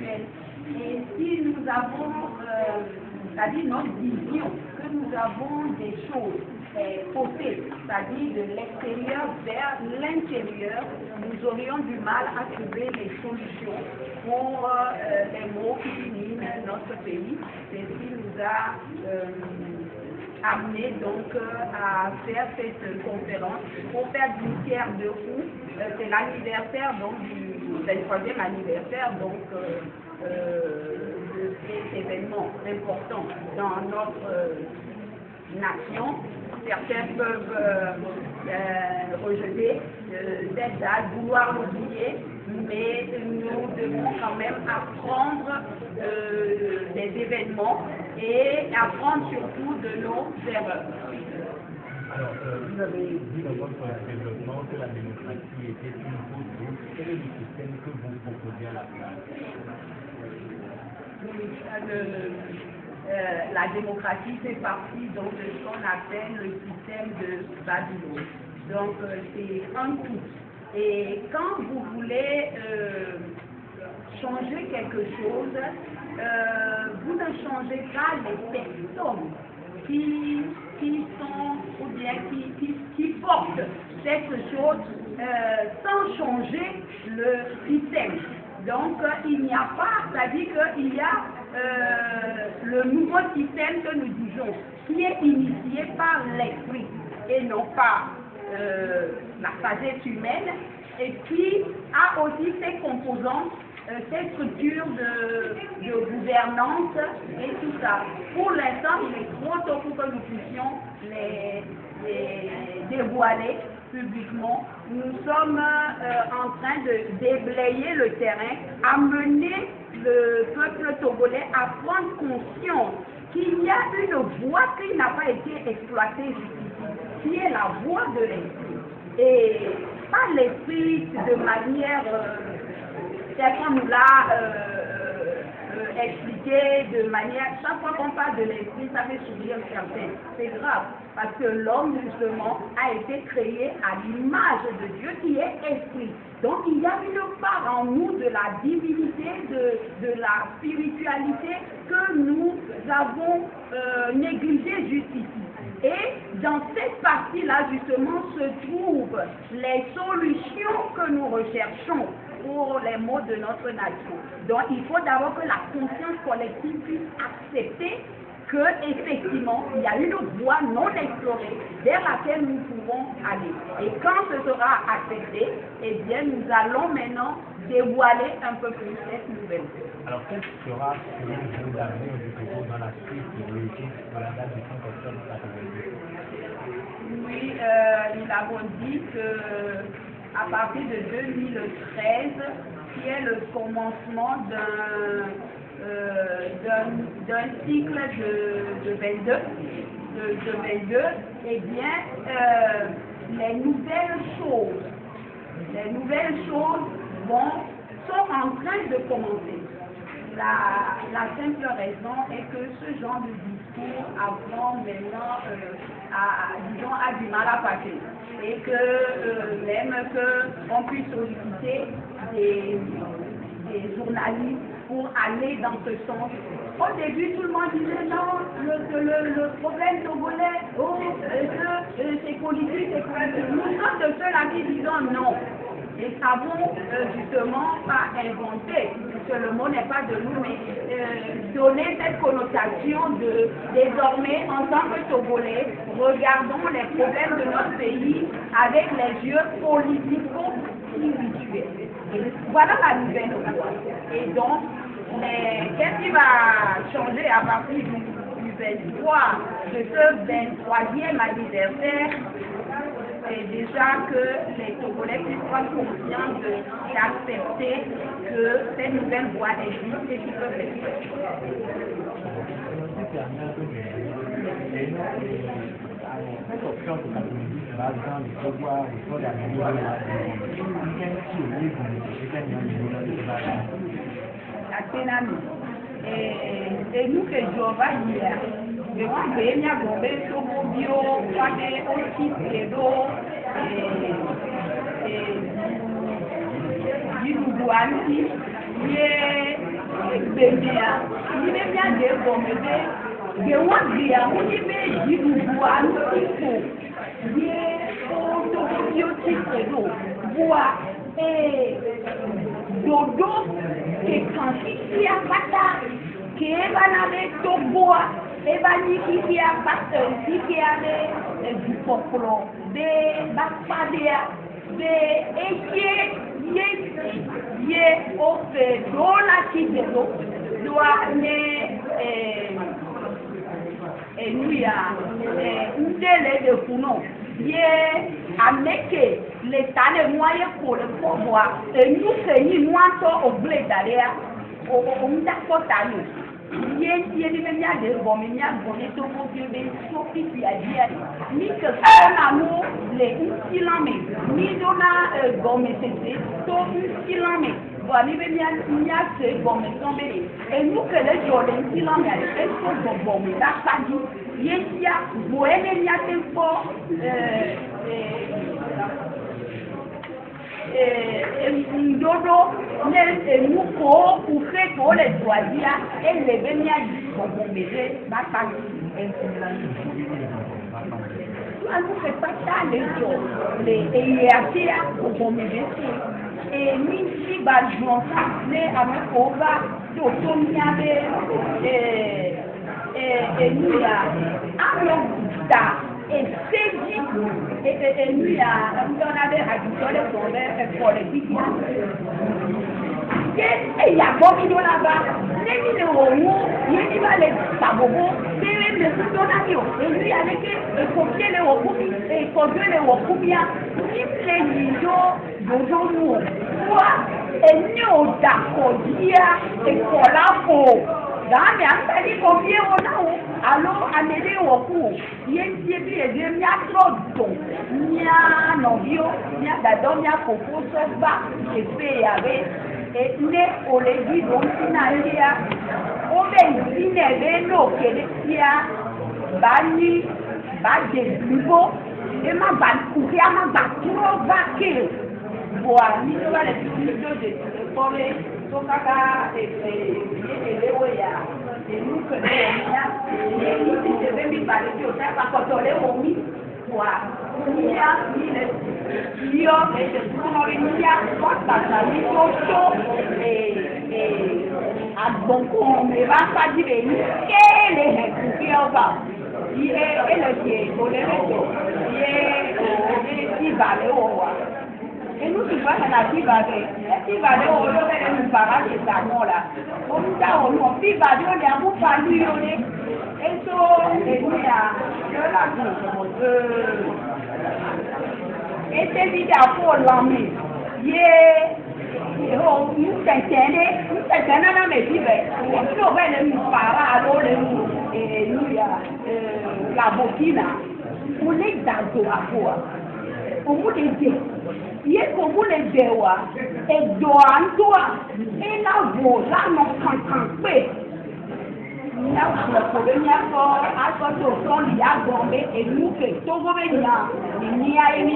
actuelle. Et si nous avons, c'est-à-dire notre vision, que nous avons des choses faussées, c'est-à-dire de l'extérieur vers l'intérieur, nous aurions du mal à trouver les solutions pour les maux qui minent notre pays. C'est ce qui nous a amené donc à faire cette conférence pour faire d'une pierre deux coups. C'est l'anniversaire donc du 23e anniversaire donc de cet événement important dans notre nation. Certains peuvent rejeter cette date, vouloir l'oublier, mais nous devons quand même apprendre des événements et apprendre surtout de nos erreurs. Alors, vous avez dit dans votre développement que la démocratie était une fausse route. Quel est le système que vous proposez à la place? La démocratie fait partie donc de ce qu'on appelle le système de Babylone. Donc c'est un tout. Et quand vous voulez changer quelque chose, vous ne changez pas les personnes qui sont ou bien qui portent cette chose sans changer le système. Donc il n'y a pas, c'est-à-dire qu'il y a le nouveau système que nous disons, qui est initié par l'esprit et non pas la sagesse humaine, et qui a aussi ses composantes, ses structures de gouvernance et tout ça. Pour l'instant, il est trop tôt pour que nous puissions les dévoiler publiquement. Nous sommes en train de déblayer le terrain, amener le peuple togolais à prendre conscience qu'il y a une voie qui n'a pas été exploitée jusqu'ici, qui est la voie de l'esprit. Et pas l'esprit de manière, c'est qu'on nous l'a expliqué de manière, chaque fois qu'on parle de l'esprit, ça fait sourire certains. C'est grave, parce que l'homme, justement, a été créé à l'image de Dieu qui est esprit. Donc, il y a une part en nous de la divinité, de la spiritualité que nous avons négligée jusqu'ici. Et dans cette partie-là, justement, se trouvent les solutions que nous recherchons pour les maux de notre nation. Donc, il faut d'abord que la conscience collective puisse accepter qu'effectivement, il y a une voie non explorée vers laquelle nous pouvons aller. Et quand ce sera accepté, eh bien, nous allons maintenant dévoiler un peu plus cette nouvelle. Alors, quel sera selon vous l'avenir du Togo dans la crise politique de la date du 5 octobre 1982? Oui, nous avons dit qu'à partir de 2013, qui est le commencement d'un cycle de 22, eh bien, les nouvelles choses sont en train de commencer. La simple raison est que ce genre de discours avant maintenant a du mal à passer. Et que même qu'on puisse solliciter des journalistes pour aller dans ce sens. Au début, tout le monde disait non, le problème togolais, c'est politique, c'est politique. Nous sommes de ceux-là qui disent non. Et savons justement pas inventer, parce que le mot n'est pas de nous, mais donner cette connotation de désormais en tant que Togolais, regardons les problèmes de notre pays avec les yeux politico-spirituels. Et voilà la nouvelle voie. Et donc, qu'est-ce qui va changer à partir du 23, de ce 23e anniversaire? C'est déjà que les Togolais puissent prendre conscience d'accepter que cette nouvelle voie existe et qu'ils peuvent l'exploiter. Cette option de la politique se base dans les devoirs et sur la mémoire de la et nous que Jéhovah hier, et moi je viens gomber sur mon bio, croisé aussi et d'eau et du douane qui est bébé, il est bien des bons bébés. De Wabia, on y met du bois, des autobiotiques d'eau, bois et dodo, que quand il y a pata, que va n'aller tout bois, et va dire qu'il y a pata, qu'il y a du popolo, des bapadéas, des équiers, yé, au fait, dans la tige d'eau, doit et nous y a une délai de founon. Yé, avec l'État les moyens pour le pouvoir, et nous faisons nous au blé d'aller au Ndakotano. Yé, yé, ni même y a des bons, mais y a bon, et tout le monde des sorties qui a dit, ni que son amour, les silence, ni donna gomme, c'est tout silence. Voilà, il y a ce bon, mais tombé. Et nous, que les gens, les silence, il y a des choses bon, mais là, ça dit, il y a, vous avez des fort, dodo, les mouko, ou fait pour les choisir, et les venir du bon, mais là, ça dit. Ça ne fait pas ça, les gens, les EATA, au bon, mais et ni si bajon les avec Ova, d'automia et nous a Amloda et Sédi et nous a on a des radios pour les politiques. Et il y a beaucoup de là-bas, les minéraux, il va les sabobos, les soudonarios, et lui avec et copier les recoupes, et copier les recoupes, les niveaux de nous, soit et nous d'accord, et collabo. Dans les amis, combien on a, alors à m'aider au cours, il y a des biens, il y a trop d'eau, il y a novio, il y a d'adom, il y a coco, sauf bas, et fait avec. Et né au légui donc finalia o ben dinebe no kele tia bani bade bibo e ma ban kuya ma ba tro vaque boa ni no vale de pobre to kaka e le oya e nu que ne ya e ni se ve mi pare que o ta pa kotole o mi boa Nia, io sono venuta a Salito e a Boncone, va a dire che le che ho fatto. E le chiedo, le vedo, e si vale ora. E non si fa la si vale ora, dove non farà che sta mola. Non sta uno, si vale ora, abbiamo fatto io e so, e mia, io la et c'est évident pour l'homme. Il nous s'entendons, mais il nous parler, la Burkina, on est dans la voie. On vous les dit, il est comme vous les dit, et doit toi, et la voie, là, non, quand il y a un et nous, que tout le monde, il y a une